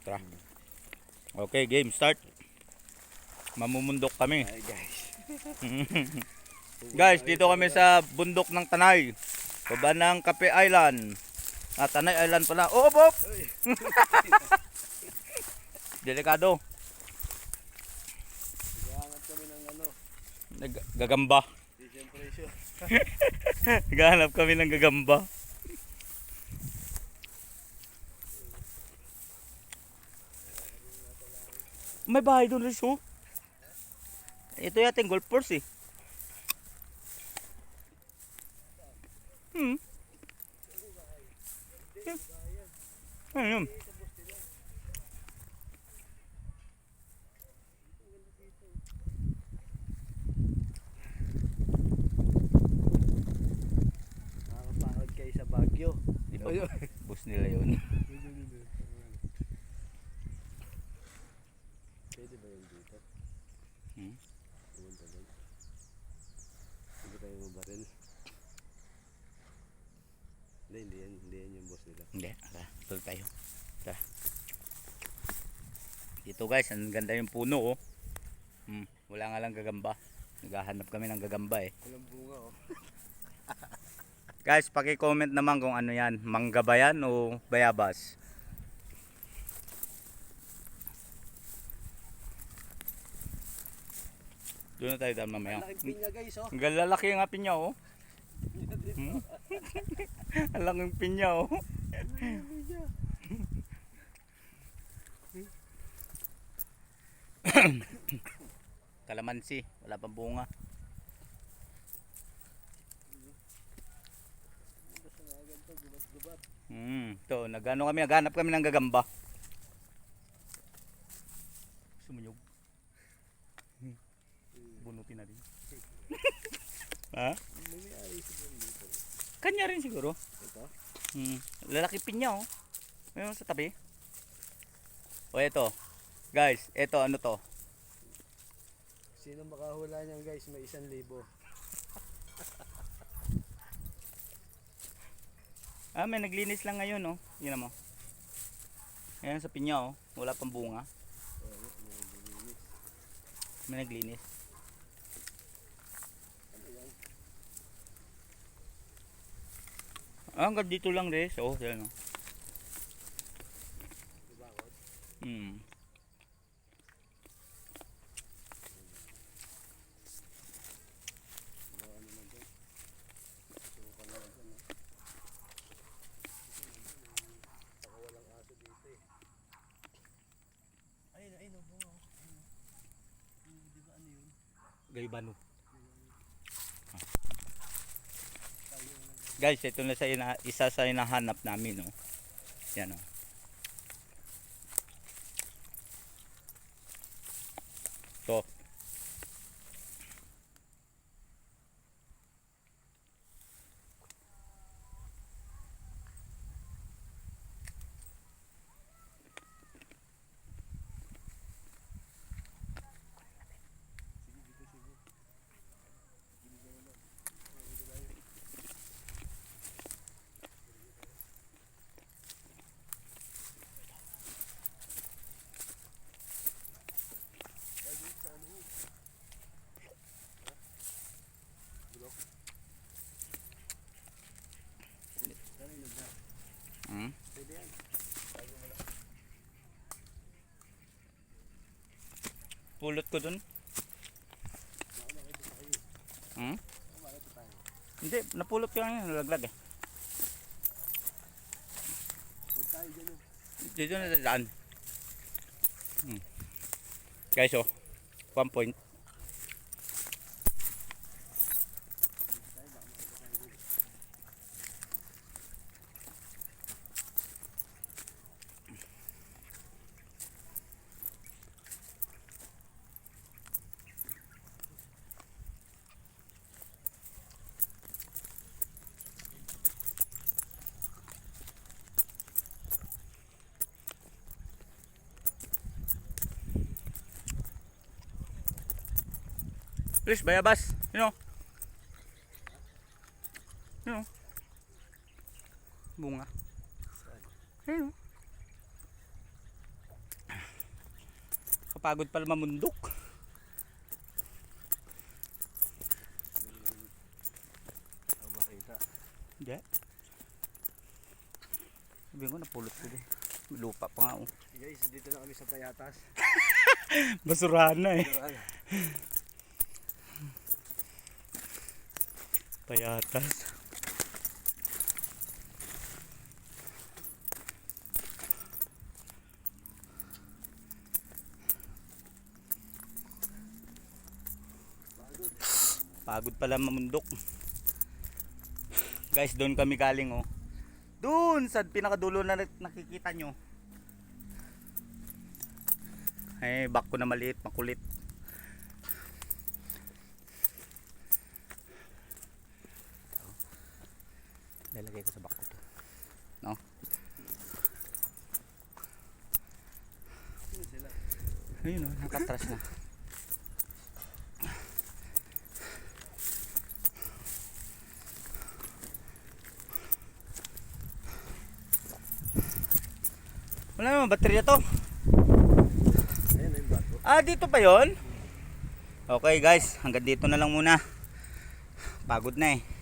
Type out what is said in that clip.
Tara. Okay, game start. Mamumundok kami. Ay guys. Guys, dito kami sa bundok ng Tanay. Baba ng Cape Island. Tanay Island pala. Oh, op! Delikado. Naghahanap kami ng ano. Gagamba. Desempresyo. Naghahanap kami ng gagamba. May bahay doon, Riz, oh. Ito yata yung golf course, eh. Ayun. Nakakapagod kayo sa Baguio. Di ba, bus nila yun. Pwede ba yun dito? Pumunta doon. Hindi tayo mabaril. Hindi yan yung boss nila. Hindi, tuloy tayo. Tara. Dito guys, ang ganda yung puno, oh. Wala nga lang gagamba. Naghahanap kami ng gagamba, eh. Walang bunga, oh. Guys, paki-comment naman kung ano yan. Mangga ba yan o bayabas? Doon na tayo daan mamaya. Malaking pinya guys, oh. Ang lalaki nga pinya, oh. Ang laking pinya, oh. Kalamansi, wala pang bunga. Ito, naghanap kami ng gagamba. Sumunyog. Bunutin na rin. Ha? Kanya rin siguro. Ito? Lalaki pinya, oh. Mayroon sa tabi. O ito. Guys, ito ano to? Sino makahula niyan guys, may 1,000. May naglinis lang ngayon, oh. Yun mo. Ayan sa pinya, oh. Wala pang bunga. May naglinis. Hanggang dito lang, Res. Oh, yan, oh. Ayun, bunga. Di ba ano yun? Gaybano. Guys, ito na isa sa hinahanap namin, no. Yan, oh. To. Pulot ko dun. Hindi, napulot ko lang yun, nalaglag, eh. Dito na daan. Guys, oh. 1 point. Please, bayabas. You know. Bunga. Ayun. Nakakapagod pala mamundok. Ang makita. Hindi. Sabihin ko napulot ko din. May lupa pa nga oh. Guys, dito na kami sa Payatas. Basurahan na eh. Pero, Payatas. Pagod pala mamundok. Guys, doon kami galing oh. Doon sa pinakadulo na nakikita nyo. Eh, back ko na maliit, makulit. Lalagay ko sa back ko to. No? sino sila? Ayun oh, nakatras na. Wala naman baterya to. Ayan na yung bato. Ah, dito pa yon. Okay guys, hanggang dito na lang muna. Pagod na eh.